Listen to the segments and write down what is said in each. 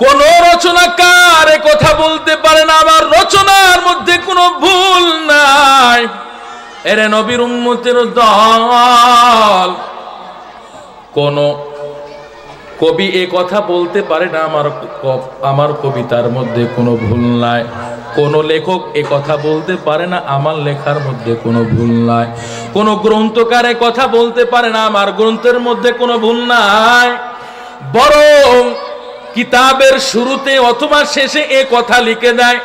কোন রচনাকার এ কথা বলতে পারে না আমার রচনার মধ্যে কোনো ভুল নাই। এরে নবীর উম্মতের দল, কোন কবি এ কথা বলতে পারে না আমার কবিতার মধ্যে কোনো ভুল নাই। কোন লেখক এ কথা বলতে পারে না আমার লেখার মধ্যে কোনো ভুল নাই। কোন গ্রন্থকার এ কথা বলতে পারে না আমার গ্রন্থের মধ্যে কোনো ভুল নাই। বরং কিতাবের শুরুতে অথবা শেষে এ কথা লিখে দেয়,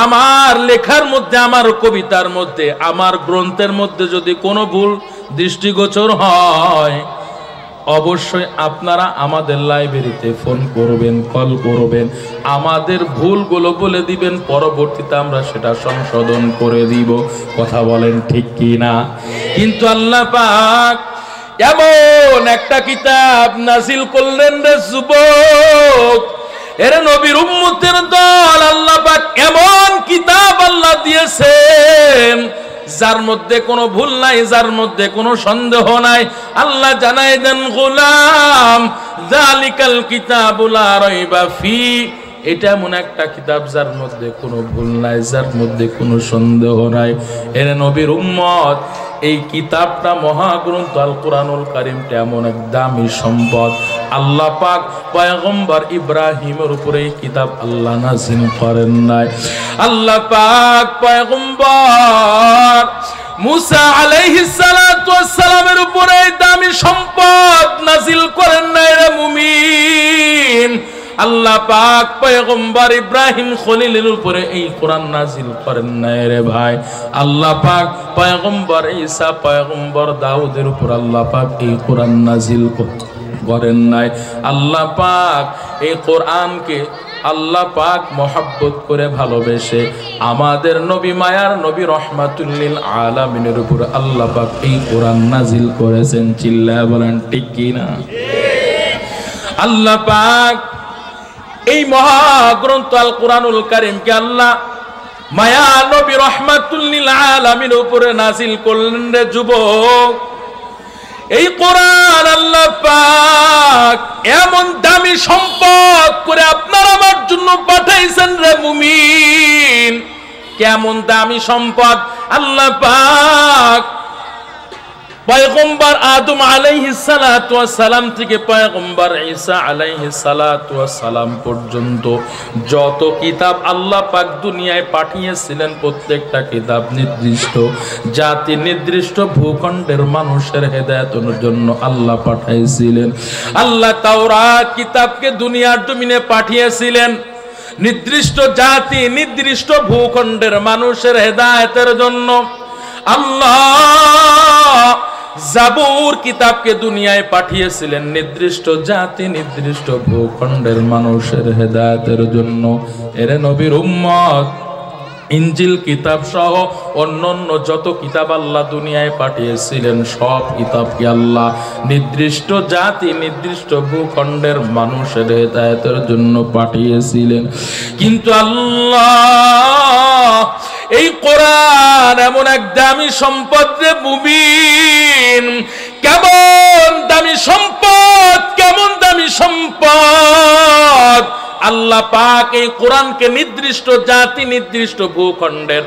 আমার লেখার মধ্যে, আমার কবিতার মধ্যে, আমার গ্রন্থের মধ্যে যদি কোনো ভুল দৃষ্টিগোচর হয়, অবশ্যই আপনারা আমাদের লাইব্রেরিতে ফোন করবেন, কল করবেন, আমাদের ভুলগুলো বলে দিবেন, পরবর্তীতে আমরা সেটা সংশোধন করে দিব। কথা বলেন ঠিক কি না? কিন্তু আল্লাহ পাক এমন একটা কিতাব নাজিল করলেন রে যুবক, এরে নবীর উম্মতের দল, আল্লাহ পাক এমন কিতাব আল্লাহ দিয়েছেন যার মধ্যে কোনো ভুল নাই, যার মধ্যে কোনো সন্দেহ নাই। আল্লাহ জানাই দেন, গোলাম যালিকাল কিতাবুল লা রাইবা ফি, এটা এমন একটা কিতাব যার মধ্যে কোনো ভুল নাই, যার মধ্যে কোনো সন্দেহ নাই। এর নবীর উম্মত, এই কিতাবটা মহাগ্রন্থ আল কোরআনুল কারীমটা এমন এক দামি সম্পদ। আল্লাহ পাক পয়গম্বর ইব্রাহিমের উপরে এই কিতাব আল্লাহ নাযিল করেন নাই। আল্লাহ পাক পয়গম্বর মুসা আলাইহিস সালাতু ওয়াস সালামের উপরে এই দামি সম্পদ নাযিল করেন নাই রে মুমিন। আল্লাহ পাক পয়গম্বর ইব্রাহিম খলিলের উপরে এই কোরআন নাযিল করেন নাই রে ভাই। আল্লাহ পাক পয়গম্বর ঈসা, পয়গম্বর দাউদের উপর আল্লাহ পাক এই কোরআন নাযিল করেন নাই। আল্লাহ পাক এই কোরআনকে আল্লাহ পাক মহব্বত করে ভালোবেসে আমাদের নবী, মায়ার নবী রহমাতুল লিল আলামিনের উপর আল্লাহ পাক এই কোরআন নাযিল করেছেন। চিল্লায়া বলেন ঠিক কি না? আল্লাহ পাক এই মহাগ্রন্থ আল কোরআনুল কারীমকে আল্লাহ মায়া নবী রহমাতুল লিল আলামিনের উপরে নাযিল করলেন রে যুবক। এই কোরআন আল্লাহ পাক এমন দামি সম্পদ করে আপনার আমার জন্য পাঠাইছেন রে মুমিন। কেমন দামি সম্পদ! আল্লাহ পাক পয়গম্বর আদম আলাইহিস সালাতু ওয়াস সালাম থেকে পয়গম্বর ঈসা আলাইহিস সালাতু ওয়াস সালাম পর্যন্ত যত কিতাব আল্লাহ পাক দুনিয়ায় পাঠিয়েছিলেন, প্রত্যেকটা কিতাব নির্দিষ্ট জাতি, নির্দিষ্ট ভূখণ্ডের মানুষের হেদায়েতের জন্য আল্লাহ পাঠাইছিলেন। আল্লাহ তাওরাত কিতাবকে দুনিয়ার জমিনে পাঠিয়েছিলেন নির্দিষ্ট জাতি, নির্দিষ্ট ভূখণ্ডের মানুষের হেদায়েতের জন্য। আল্লাহ জাবুর কিতাবকে দুনিয়ায় পাঠিয়েছিলেন নির্দিষ্ট জাতি, নির্দিষ্ট ভূখণ্ডের মানুষের হেদায়েতের জন্য। এর নবীর উম্মত ইনজিল কিতাব সহ অন্যান্য যত কিতাব আল্লাহ দুনিয়ায় পাঠিয়েছিলেন, সব কিতাবকে আল্লাহ নির্দিষ্ট জাতি, নির্দিষ্ট ভূখণ্ডের মানুষের হেদায়েতের জন্য পাঠিয়েছিলেন। কিন্তু আল্লাহ এই কোরআন এমন এক দামি সম্পদ রে মুমিন। কেমন দামি সম্পদ, কেমন দামি সম্পদ! আল্লাহ পাক এই কোরআনকে নির্দিষ্ট জাতি, নির্দিষ্ট ভূখণ্ডের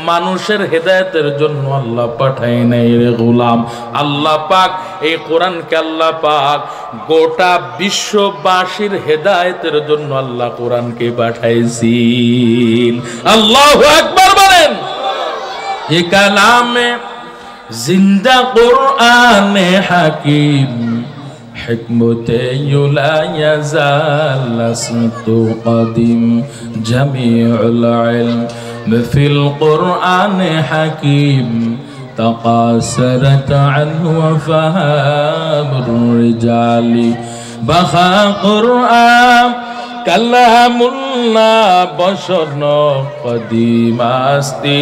মানুষের হেদায়েতের জন্য আল্লাহ পাঠায় নাই রে গোলাম। আল্লাহ পাক এই কোরআনকে আল্লাহ পাক গোটা বিশ্ববাসীর হেদায়েতের জন্য আল্লাহ কোরআনকে পাঠাইছেন। আল্লাহু আকবার বলেন। এ কালামে জিন্দা কোরআনে হাকিম হিকমতে লা ইয়াজাল আসতু কদিম জামিউল ইলম ফিল কোরআনে হাকিম তাকাসারাত আনহু ফাহামুর রিজালি বাখা কোরআন কালামুল্লাহ বশর কদিমাস্তি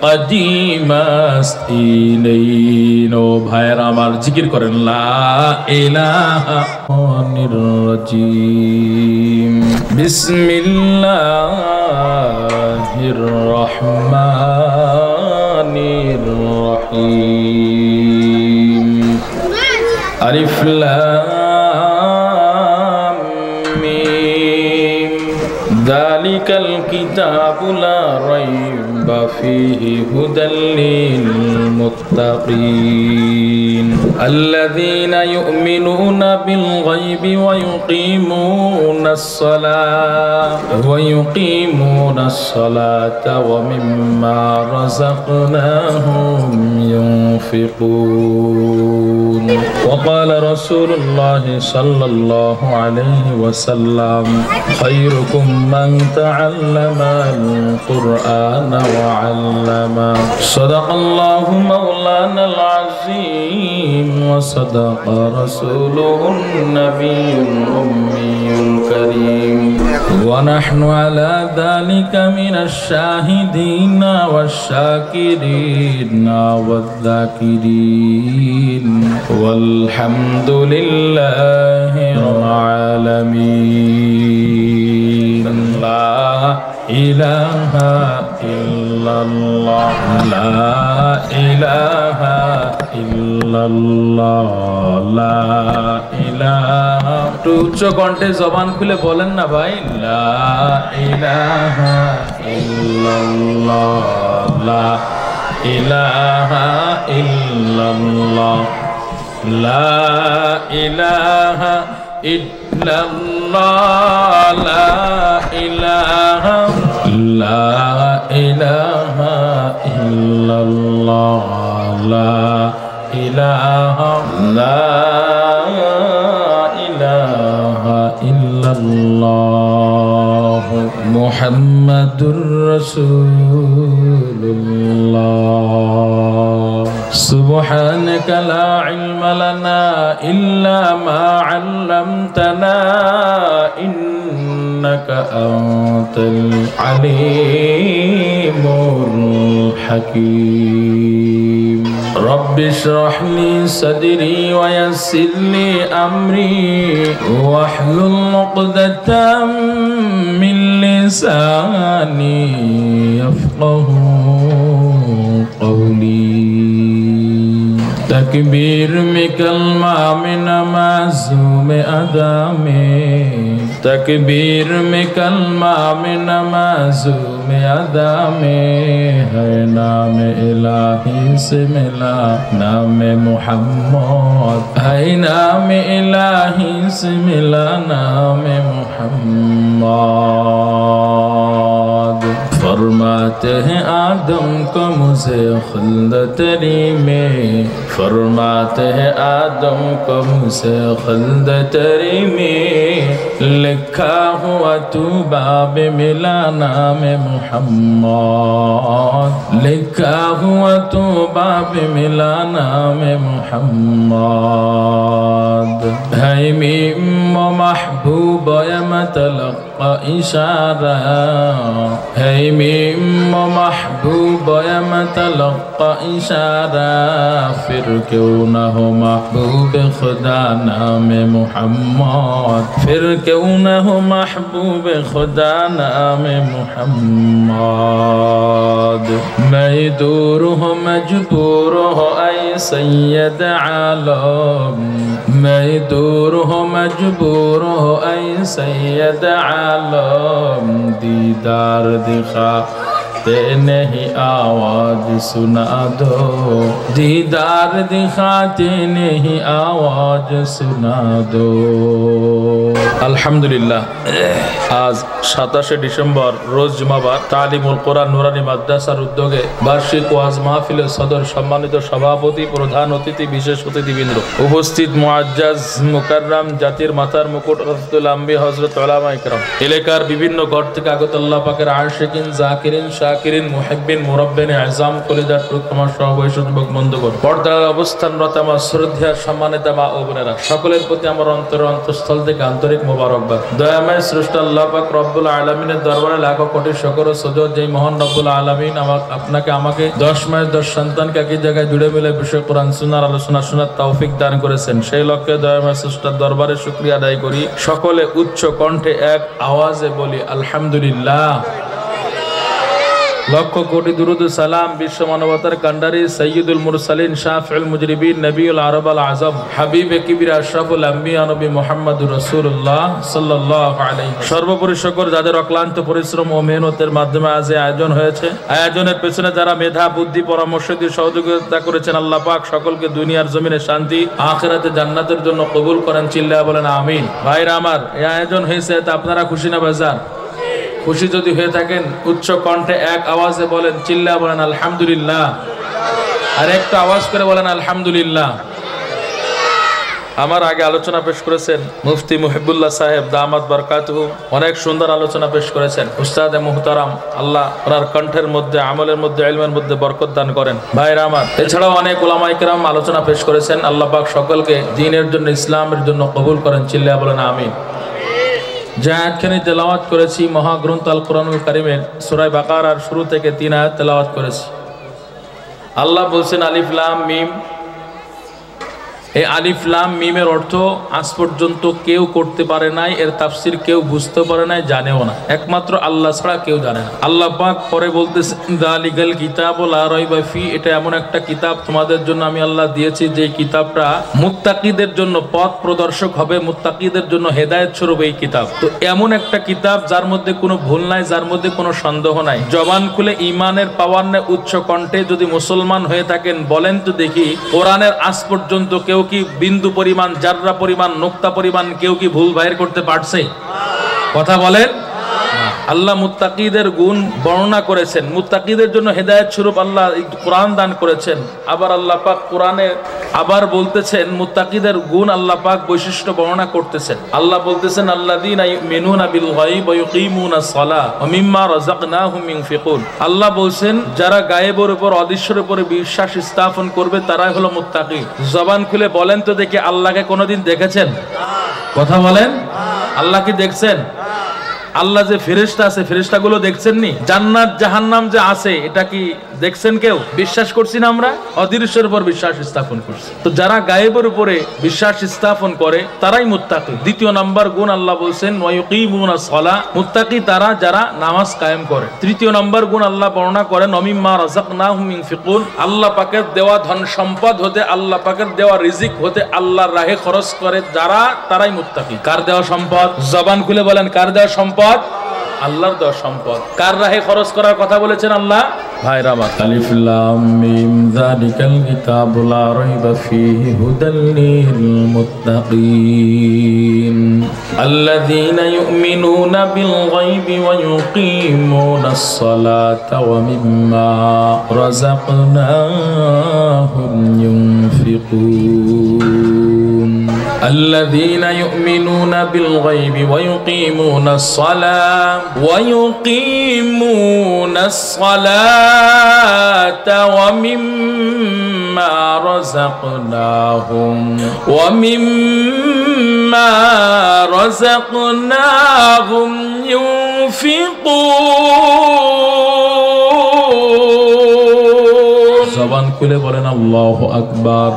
কদিমাস্তি নেইন। ভাইয়ের আমার জিকির করেন লা ইলাহা রাজিম বিসমিল্লাহির রহমানির রহিম আলিফ লাম মিম যালিকাল কিতাবু লা রাইবা ফীহি হুদাল লিল মুত্তাকিন আল্লাযীনা ইউমিনুনা বিল গায়বি ওয়া ইউকিমুনাস সালাতা ওয়া মিম্মা রাযাকনাহুম ينفقون وقال رسول الله صلى الله عليه وسلم خيركم من تعلم القرآن وعلمه صدق الله مولانا العظيم وصدق رسوله النبي الأمي الكريم ونحن على ذلك من الشاهدين والشاكرين والذاكرين والحمد لله رب العالمين لا إله إلا الله لا إله إلا الله لا إله উচ্চ কণ্ঠে জবান খুলে বলেন না ভাই লা ইলাহা ইল্লাল্লাহ লা ইলাহা ইল্লাল্লাহ লা ইলাহা ইল্লাল্লাহ লা ইলাহা লা ইলাহা ইল্লাল্লাহ লা ইলাহা লা ইলাহা ইল্লাল্লাহ মুহাম্মাদুর রাসূলুল্লাহ সুবহানাকা লা ইলমা লানা ইল্লা মা 'আল্লামতানা ইন্নাকা আনতাল আলীমুল হাকীম রব্বি ইশরাহ লি সাদরি ওয়া ইয়াসসির লি আমরি ওয়াহলুল 'উকদাতাম মিন লিসানি ইয়াফকাহু কওলি तकबीर में कलमा में नमाज में अदा में तकबीर में कलमा में नमाज में अदा में है नाम इलाही से मिला नाम मुहम्मद है नाम इलाही से मिला नाम मुहम्मद फरमाते हैं आदम को मुझे खुल्द तेरी में फरमाते हैं आदम को मुझे खुल्द तेरी में लिखा हुआ तू बाब मिला नाम मुहम्मद लिखा हुआ तू बाब मिला नाम मुहम्मद है मीम महबूब यमतलक़ा इशारा है मीम महबूब यमतलक़ा इशारा फिर क्यों न हो महबूब खुदा नाम मुहम्मद फिर क्यों न हो महबूब खुदा नाम मुहम्मद मैं दूर हो मजबूर हो ऐ सैयद आलम मैं दूर हो मजबूर हो ऐ सैयद आलम दीदार दिखा नहीं आवाज सुना दो दीदार दिखाते नहीं आवाज सुना दो আলহামদুলিল্লাহ আজ 27 ডিসেম্বর রোজ জুমাবার তালিমুল কোরআন নুরানি মাদ্রাসার উদ্যোগে বার্ষিক ওয়াজ মাহফিলের সদর সম্মানিত সভাপতি প্রধান অতিথি বিশেষ অতিথিবৃন্দ উপস্থিত মুআজ্জাজ মুকাররম জাতির মাথার মুকুট রাসূল আম্বি হযরত উলামা ইকরাম এলাকার বিভিন্ন ঘর থেকে আগত আল্লাহ পাকের আশিকিন জাকিরিন শাকিরিন মুহিব্বিন মুরাব্বিন আযম কলিজার টুকরা সহবয়স যুবক বন্ধুগণ পর্দার অবস্থানরত আমার শ্রদ্ধেয় সম্মানিত মা ও বোনেরা সকলের প্রতি আমার অন্তঃস্থল থেকে আন্তরিক মোবারকবাদ দয়াময় স্রষ্টা আল্লাহ পাক রব্বুল আলামিনের দরবারে লাখো কোটি শুকর ও সুজুদ যেই মহান রব্বুল আলামিন আপনাকে আমাকে 10 মাস 10 সন্তানকে একই জায়গায় জুড়ে মিলে বিষয় কোরআন সুন্নাহর আলোচনা শোনার তৌফিক দান করেছেন সেই লক্ষ্যে দয়াময় স্রষ্টার দরবারে শুকরিয়া আদায় করি সকলে উচ্চ কণ্ঠে এক আওয়াজে বলি আলহামদুলিল্লাহ লক্ষ কোটি দুরুদ সালাম বিশ্ব মানবতার কান্ডারি সৈয়দুল মুরসালিন শাফিউল মুজরিবিন নবিউল আরব আল আযম হাবিবে কিবরির আশরাফুল আম্বিয়া নবী মুহাম্মদুর রাসূলুল্লাহ সাল্লাল্লাহু আলাইহি সর্বোপরি শুকর যাদের অক্লান্ত পরিশ্রম ও মেহনতের মাধ্যমে আজ এই আয়োজন হয়েছে। আয়োজনের পেছনে যারা মেধা বুদ্ধি পরামর্শ দিয়ে সহযোগিতা করেছেন, আল্লাহ পাক সকলকে দুনিয়ার জমিনে শান্তি আখিরাতে জান্নাতের জন্য কবুল করেন। চিল্লায়া বলেন আমিন। ভাইরা আমার, এই আয়োজন হয়েছে তা আপনারা খুশি না বাজার? খুশি যদি হয়ে থাকেন উচ্চ কণ্ঠে এক আওয়াজে বলেন, চিল্লা বলেন আলহামদুলিল্লাহ। আর একটু আওয়াজ করে বলেন আলহামদুলিল্লাহ। আমার আগে আলোচনা পেশ করেছেন মুফতি মুহিবুল্লাহ সাহেব দামাত বারকাতুহু, অনেক সুন্দর আলোচনা পেশ করেছেন। উস্তাদে মুহতারাম, আল্লাহ ওনার কণ্ঠের মধ্যে, আমলের মধ্যে, ইলমের মধ্যে বরকত দান করেন। ভাইরা আমার, এছাড়াও অনেক উলামায়ে কেরাম আলোচনা পেশ করেছেন। আল্লাহ পাক সকলকে দ্বীনের জন্য, ইসলামের জন্য কবুল করেন। চিল্লা বলেন আমিন। যে আয়াতখানি তেলাওয়াত করেছি মহাগ্রন্থ আল কোরআনুল কারীমের সূরা বাকারার শুরু থেকে 3 আয়াত তেলাওয়াত করেছি। আল্লাহ বলছেন আলিফ লাম মিম। এই আলিফ লাম মিমের অর্থ আজ পর্যন্ত কেউ করতে পারে নাই, এর তাফসীর কেউ বুঝতে পারে নাই, জানেও না, একমাত্র আল্লাহ ছাড়া কেউ জানে না। আল্লাহ পাক পরে বলতেছেন যালিকাল কিতাবু লা রাইবা ফি, এটা এমন একটা কিতাব তোমাদের জন্য আমি আল্লাহ দিয়েছি যে কিতাবটা মুত্তাকিদের জন্য পথ প্রদর্শক হবে, মুত্তাকিদের জন্য হেদায়েত স্বরূপ এই কিতাব। তো এমন একটা কিতাব যার মধ্যে কোনো ভুল নাই, যার মধ্যে কোনো সন্দেহ নাই। জবান খুলে ঈমানের পাওয়ার নিয়ে উচ্চ কণ্ঠে যদি মুসলমান হয়ে থাকেন বলেন তো দেখি, কোরআনের আজ পর্যন্ত কেউ কি বিন্দু পরিমাণ, জাররা পরিমাণ, নোক্তা পরিমাণ কেউ কি ভুল বাইর করতে পারছে? কথা বলেন। আল্লাহ মুত্তাকিদের গুণ বর্ণনা করেছেন, মুত্তাকিদের জন্য হেদায়েত স্বরূপ আল্লাহ কোরআন দান করেছেন। আবার আল্লাহ পাক কোরআনে আবার বলতেছেন মুত্তাকিদের গুণ, আল্লাহ পাক বৈশিষ্ট্য বর্ণনা করতেছেন। আল্লাহ বলতেছেন আল্লাযীনা ইউমিনুনা বিল গায়ব ওয়া ইউকিমুনাস সালাহ ওয়া মিম্মা রাযাকনাহুম ইউনফিকুন। আল্লাহ বলছেন যারা গায়েবের উপর, অদৃশ্যের উপর বিশ্বাস স্থাপন করবে তারাই হলো মুত্তাকি। জবান খুলে বলেন তো দেখি, আল্লাহকে কোনোদিন দেখেছেন? কথা বলেন। আল্লাহ কি দেখছেন? আল্লাহ যে ফেরেশতা আছে, ফেরেশতাগুলো দেখছেন নি? জান্নাত জাহান্নাম যে আছে এটা কি দেখছেন কেউ? বিশ্বাস করছি না আমরা? অদৃশ্যের উপর বিশ্বাস স্থাপন করছি। তো যারা গায়েবের উপরে বিশ্বাস স্থাপন করে তারাই মুত্তাকি। দ্বিতীয় নাম্বার গুণ আল্লাহ বলছেন ওয়া ইউকিমুনাস সালাহ, মুত্তাকি তারা যারা নামাজ কায়েম করে। তৃতীয় নাম্বার গুণ আল্লাহ বর্ণনা করেন ওয়া মিম্মা রাযাকনাহুম ইউনফিকুন, আল্লাহ পাকের দেওয়া ধন সম্পদ হতে, আল্লাহ পাকের দেওয়া রিজিক হতে আল্লাহর রাহে খরচ করে যারা, তারাই মুত্তাকি। কার দেওয়া সম্পদ? জবান খুলে বলেন, কার দেওয়া সম্পদ? আল্লাহর দেওয়া সম্পদ। কার রাহে খরচ করার কথা বলেছেন আল্লাহ? ভাইরা আমার, আলিফ লাম মিম যালিকাল কিতাবু লা রাইবা ফীহি হুদাল লিল মুত্তাকিন আল্লাযীনা ইউমিনুনা বিল গায়বি ওয়া ইউকিমুনাস সালাতা ওয়া মিম্মা রাযাকনাহুম ইউনফিকুন। الذين يؤمنون بالغيب ويقيمون الصلاة ومما رزقناهم ينفقون। জবান খুলে বলেন আল্লাহু আকবার।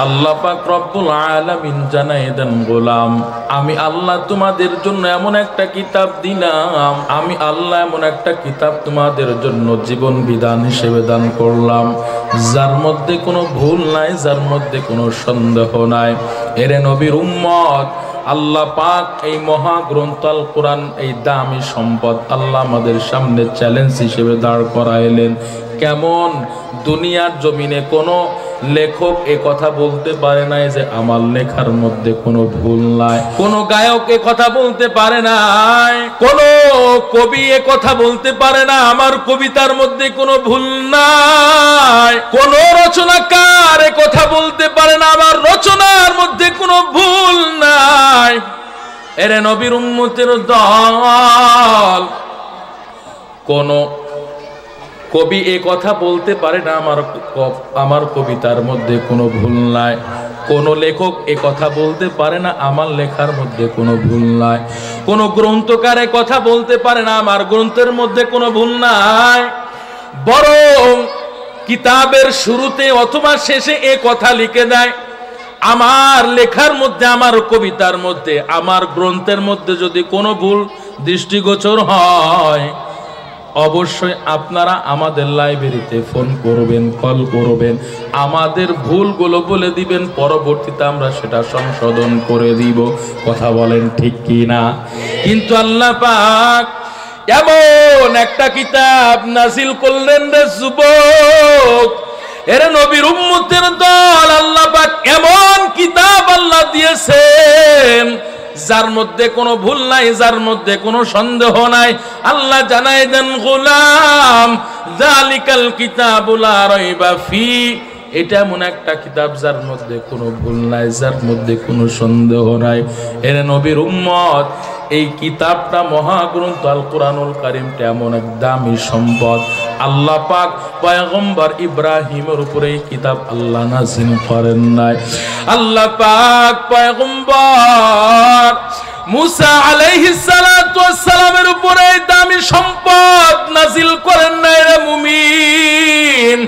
আল্লাহ পাক রব্বুল আলামিন জানায়ে দেন, গোলাম আমি আল্লাহ তোমাদের জন্য এমন একটা কিতাব দিলাম, আমি আল্লাহ এমন একটা কিতাব তোমাদের জন্য জীবন বিধান হিসেবে দান করলাম, যার মধ্যে কোনো ভুল নাই, যার মধ্যে কোনো সন্দেহ নাই। এরে নবীর উম্মত, আল্লাহ পাক এই মহাগ্রন্থ আল কোরআন, এই দামি সম্পদ আল্লাহ আমাদের সামনে চ্যালেঞ্জ হিসেবে দাঁড় করাইলেন। কেমন দুনিয়ার জমিনে কোনো লেখক এ কথা বলতে পারে নাই যে আমার লেখার মধ্যে কোনো ভুল নাই, কোন গায়ক এ কথা বলতে পারে নাই, কোন কবি এ কথা বলতে পারে না আমার কবিতার মধ্যে কোনো ভুল নাই, কোন রচনাকার এ কথা বলতে পারে না আমার রচনার মধ্যে কোনো ভুল নাই। এরে নবীর উম্মতের দল, কোন কবি এ কথা বলতে পারে না আমার কবিতার মধ্যে কোনো ভুল নাই, কোন লেখক এ কথা বলতে পারে না আমার লেখার মধ্যে কোনো ভুল নাই, কোন গ্রন্থকার এ কথা বলতে পারে না আমার গ্রন্থের মধ্যে কোনো ভুল নাই। বরং কিতাবের শুরুতে অথবা শেষে এ কথা লিখে দেয়, আমার লেখার মধ্যে, আমার কবিতার মধ্যে, আমার গ্রন্থের মধ্যে যদি কোনো ভুল দৃষ্টিগোচর হয়, অবশ্যই আপনারা আমাদের লাইব্রেরিতে ফোন করবেন, কল করবেন, আমাদের ভুলগুলো বলে দিবেন, পরবর্তীতে আমরা সেটা সংশোধন করে দিব। কথা বলেন ঠিক কি না? কিন্তু আল্লাহ পাক এমন একটা কিতাব নাজিল করলেন রে যুবক, এর নবীর উম্মতের দল, আল্লাহ পাক এমন কিতাব আল্লাহ দিয়েছেন যার মধ্যে কোনো ভুল নাই, যার মধ্যে কোনো সন্দেহ নাই। আল্লাহ জানাই দেন, গোলাম যালিকাল কিতাবু লা রাইবা ফি, এটা এমন একটা কিতাব যার মধ্যে কোনো ভুল নাই, যার মধ্যে কোনো সন্দেহ নাই। এর নবীর উম্মত, এই কিতাবটা মহাগ্রন্থ আল কোরআনুল কারীমটা এমন এক দামি সম্পদ। আল্লাহ পাক পয়গম্বর ইব্রাহিমের উপরে এই কিতাব আল্লাহ নাযিল করেন নাই। আল্লাহ পাক পয়গম্বর মুসা আলাইহিস সালাতু ওয়াস সালামের উপরে দামি সম্পদ নাযিল করেন নাই রে মুমিন।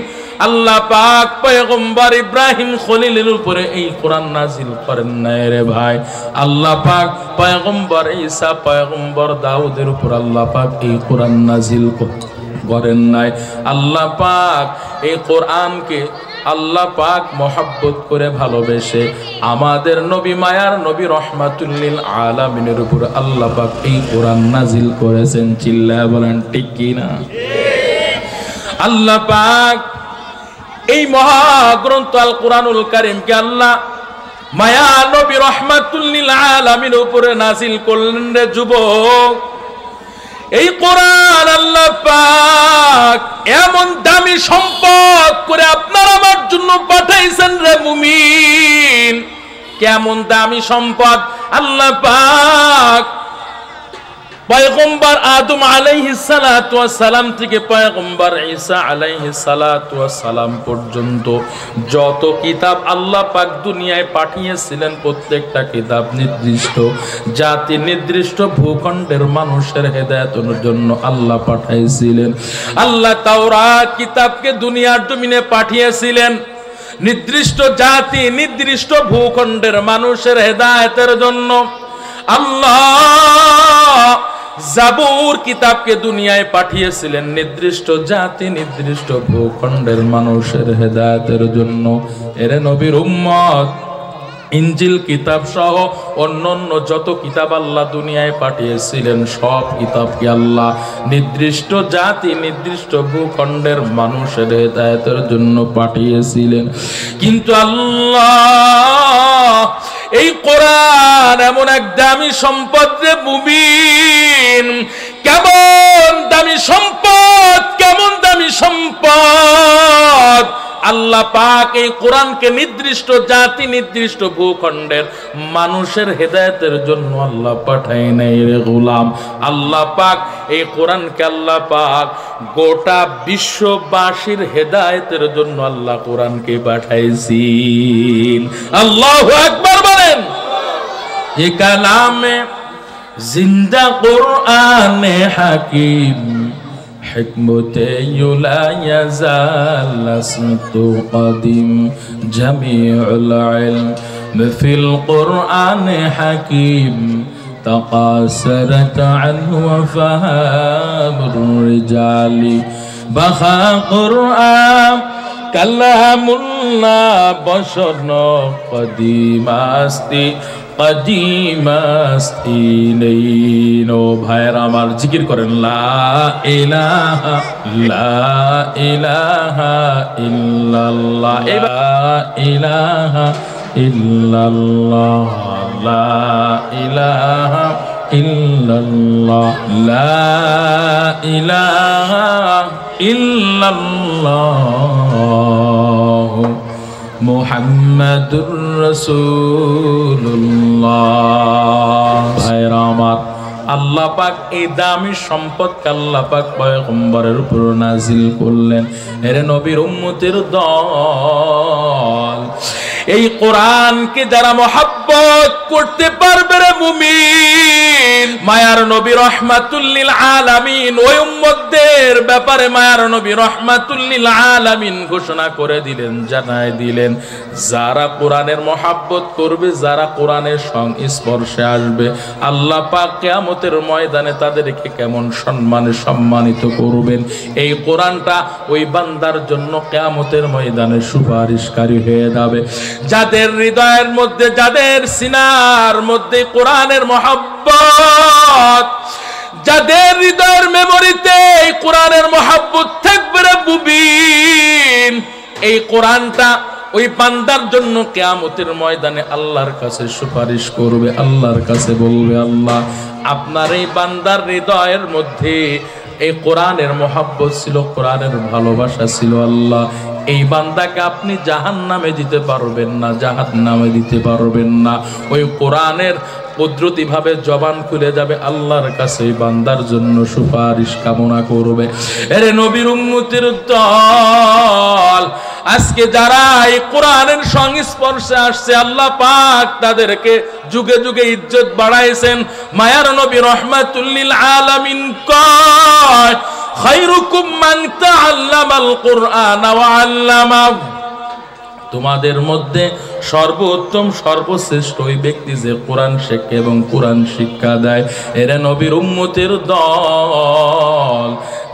আল্লাহ পাক পয়গম্বর ইব্রাহিম খলিলের উপরে এই কোরআন নাযিল করেন নাই রে ভাই। আল্লাহ পাক পয়গম্বর ঈসা, পয়গম্বর দাউদের উপর আল্লাহ পাক এই কোরআন নাযিল করেন নাই। আল্লাহ পাক এই কোরআনকে আল্লাহ পাক মহব্বত করে ভালোবেসে আমাদের নবী, মায়ার নবী, রহমাতুল লিল আলামিনের উপর আল্লাহ পাক এই কোরআন নাযিল করেছেন। চিল্লায়া বলেন ঠিক কি না? আল্লাহ পাক এই মহাগ্রন্থ আল কোরআনুল কারীমকে আল্লাহ মায়া নবী রহমাতুল লিল আলামিনের উপরে নাযিল করলেন রে যুবক। এই কোরআন আল্লাহ পাক এমন দামি সম্পদ করে আপনার আমার জন্য পাঠাইছেন রে মুমিন। কেমন দামি সম্পদ! আল্লাহ পাক পয়গম্বর আদম আলাইহিস সালাতু ওয়াস সালাম থেকে পয়গম্বর ঈসা আলাইহিস সালাতু ওয়াস সালাম পর্যন্ত যত কিতাব আল্লাহ পাক দুনিয়ায় পাঠিয়েছিলেন, প্রত্যেকটা কিতাব নির্দিষ্ট জাতি, নির্দিষ্ট ভূখণ্ডের মানুষের হেদায়েতের জন্য আল্লাহ পাঠাইছিলেন। আল্লাহ তাওরাত কিতাবকে দুনিয়ার জমিনে পাঠিয়েছিলেন নির্দিষ্ট জাতি, নির্দিষ্ট ভূখণ্ডের মানুষের হেদায়েতের জন্য। আল্লাহ জাবুর কিতাবকে দুনিয়ায় পাঠিয়েছিলেন নির্দিষ্ট জাতি, নির্দিষ্ট ভূখণ্ডের মানুষের হেদায়েতের জন্য। এর নবীর উম্মত ইনজিল কিতাব সহ অন্যান্য যত কিতাব আল্লাহ দুনিয়ায় পাঠিয়েছিলেন, সব কিতাবকে আল্লাহ নির্দিষ্ট জাতি, নির্দিষ্ট ভূখণ্ডের মানুষের হেদায়েতের জন্য পাঠিয়েছিলেন। কিন্তু আল্লাহ এই কোরআন এমন এক দামি সম্পদ রে মুমিন। কেমন দামি সম্পদ, কেমন দামি সম্পদ! আল্লাহ পাক এই কোরআনকে নির্দিষ্ট জাতি, নির্দিষ্ট ভূখণ্ডের মানুষের হেদায়েতের জন্য আল্লাহ পাঠায় নাই রে গোলাম। আল্লাহ পাক এই কোরআনকে আল্লাহ পাক গোটা বিশ্ববাসীর হেদায়েতের জন্য আল্লাহ কোরআনকে পাঠাইছেন। আল্লাহু আকবার বলেন। এ কালামে জিন্দা কোরআনে হাকিম, হিকমতে লা ইয়াজাল আসতু কদিম, জামিউল ইলম ফিল কোরআনে হাকিম, তাকাসারাত আনহু ফাহামুর রিজালি, বাহা কোরআন কালামুল্লাহ বশন কদিমাস্তি কদিমাস্তি নেই। ও ভাইরা আমার, জিকির করেন লা ইলাহা ইল্লাল্লাহ, লা ইলাহা ইল্লাল্লাহ, লা ইলাহা ইল্লাল্লাহ, লা ইলাহা ইল্লাল্লাহ মুহাম্মাদুর রাসূলুল্লাহ। ভাইরা আমার, আল্লাহ পাক এই দামি সম্পদকে আল্লাহ পাক পয়গম্বরের উপর নাজিল করলেন। এর নবীর উম্মতের দল, এই কোরআনকে যারা মহব্বত করতে পারবে রে মুমিন, মায়ার নবী রহমাতুল লিল আলামিন ওই উম্মতদের ব্যাপারে মায়ার নবী রহমাতুল লিল আলামিন ঘোষণা করে দিলেন, জানায় দিলেন, যারা কোরআনের মহব্বত করবে, যারা কোরআনের সংস্পর্শে আসবে, আল্লাহ পাক কিয়ামতের ময়দানে তাদেরকে কেমন সম্মানে সম্মানিত করবেন। এই কোরআনটা ওই বান্দার জন্য কিয়ামতের ময়দানে সুপারিশকারী হয়ে যাবে। যাদের হৃদয়ের মধ্যে, যাদের সিনার মধ্যে কোরআনের মহব্বত, যাদের হৃদয়ের মেমোরিতে কোরআনের মহব্বত থাকবে রে মুমিন, এই কোরআনটা ওই বান্দার জন্য কিয়ামতের ময়দানে আল্লাহর কাছে সুপারিশ করবে। আল্লাহর কাছে বলবে, আল্লাহ আপনার এই বান্দার হৃদয়ের মধ্যে এই কোরআনের মহব্বত ছিল, কোরআনের ভালোবাসা ছিল, আল্লাহ এই বান্দাকে আপনি জাহান্নামে দিতে পারবেন না, জাহান্নামে দিতে পারবেন না। ওই কোরআনের কুদরতি ভাবে জবান খুলে যাবে, আল্লাহর কাছে এই বান্দার জন্য সুপারিশ কামনা করবে। এরে নবীর উম্মতের দল, আজকে যারা এই কোরআনের সংস্পর্শে আসছে, আল্লাহ পাক তাদেরকে যুগে যুগে ইজ্জত বাড়াইছেন। মায়ার নবী রহমাতুল লিল আলামিন কয়, খায়রুকুম মান তাআল্লামাল কুরআন ওয়া আল্লামাহু, তোমাদের মধ্যে সর্বোত্তম সর্বশ্রেষ্ঠ ওই ব্যক্তি যে কোরআন শেখে এবং কোরআন শিক্ষা দেয়। এরা নবীর উম্মতের দল,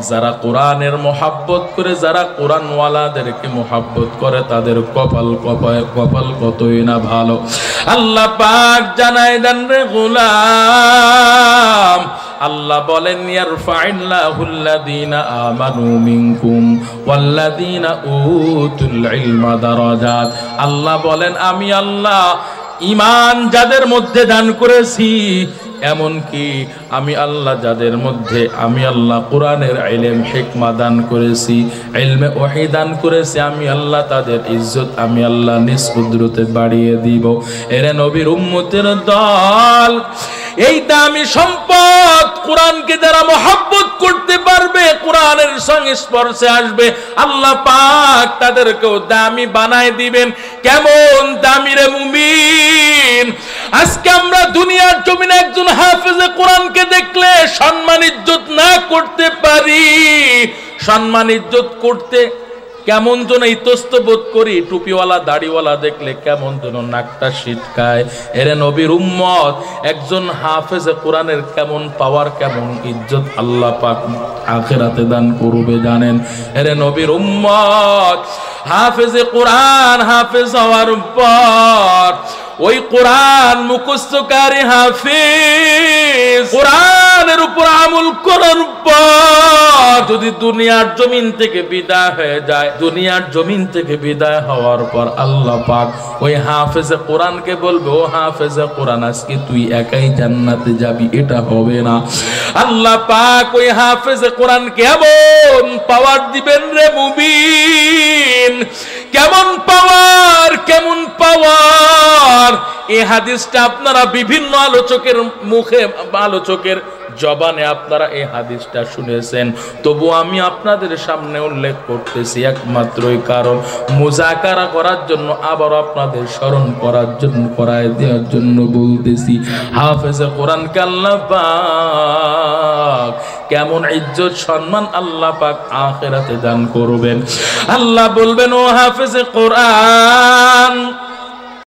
যারা কোরআনের মহব্বত করে, যারা কোরআনওয়ালাদেরকে মহব্বত করে, তাদের কপাল কপাল কতই না ভালো। আল্লাহ পাক জানায় দেন রে গোলাম, আল্লাহ বলেন, ইয়ারফাইল্লাহুল্লাযীনা আমানু মিনকুম ওয়াল্লাযীনা উতুল ইলমা দারাজাত। আল্লাহ বলেন, আমি আল্লাহ ঈমান যাদের মধ্যে দান করেছি, এমন কি আমি আল্লাহ যাদের মধ্যে আমি আল্লাহ কোরআনের ইলম হিকমা দান করেছি, ইলমে ওহী দান করেছি, আমি আল্লাহ তাদের ইজ্জত আমি আল্লাহ নিজ কুদরতে বাড়িয়ে দিব। এরে নবীর উম্মতের দল, এই দামি সম্পদ কোরআনকে যারা মহব্বত করতে পারবে, কোরআনের সংস্পর্শে আসবে, আল্লাহ পাক তাদেরকেও দামি বানায় দিবেন। কেমন দামি রে মুমিন! আজকে আমরা দুনিয়ার জমিনে একজন হাফেজে কোরআনকে দেখলে সম্মান ইজ্জত না করতে পারি, সম্মান ইজ্জত করতে কেমন যেন ইতস্ত বোধ করি। টুপিওয়ালা দাড়িওয়ালা দেখলে কেমন যেন নাকটা ছিটকায়। এরে নবীর উম্মত, একজন হাফেজে কোরআনের কেমন পাওয়ার, কেমন ইজ্জত আল্লাহ পাক আখিরাতে দান করবে জানেন? এরে নবীর উম্মত, হাফেজে কোরআন হাফেজ হওয়ার পর ওই কোরআন মুখস্থকারী হাফেজ কোরআনের উপর আমল করার পর যদি দুনিয়ার জমিন থেকে বিদায় হয়ে যায়, দুনিয়ার জমিন থেকে বিদায় হওয়ার পর আল্লাহ পাক ওই হাফেজে কোরআনকে বলবে, ও হাফেজে কোরআন, আজকে তুই একাই জান্নাতে যাবি। এটা হবে না। আল্লাহ পাক ওই হাফেজে কোরআনকে এমন পাওয়ার দিবেন রে মুমিন, কেমন পাওয়ার, কেমন পাওয়ার! এই হাদিসটা আপনারা বিভিন্ন আলোচকের মুখে, আলোচকের জবানে আপনারা এই হাদিসটা শুনেছেন, তবু আমি আপনাদের সামনে উল্লেখ করতেছি একমাত্রই কারণ মুযাকারা করার জন্য, আবার আপনাদের স্মরণ করার জন্য, করায় দেওয়ার জন্য বলতেছি। হাফেজে কোরআনকে আল্লাহ পাক কেমন ইজ্জত সম্মান আল্লাহ পাক আখিরাতে দান করবেন। আল্লাহ বলবেন, ও হাফেজে কোরআন,